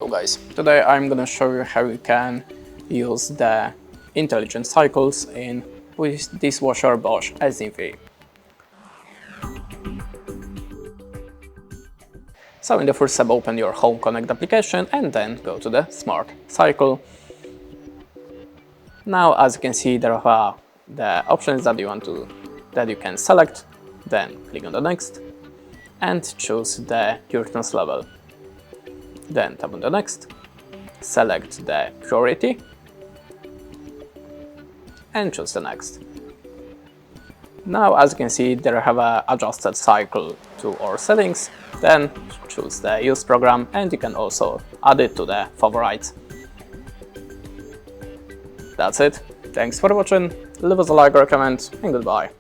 Hello guys, today I'm gonna show you how you can use the intelligent cycles in Dishwasher Bosch SMV. So in the first step, open your Home Connect application and then go to the Smart Cycle. Now, as you can see, there are the options that you can select. Then click on the next and choose the curtains level. Then tap on the next, select the priority and choose the next. Now, as you can see, there have a adjusted cycle to our settings. Then choose the use program and you can also add it to the favorites. That's it. Thanks for watching. Leave us a like or a comment and goodbye.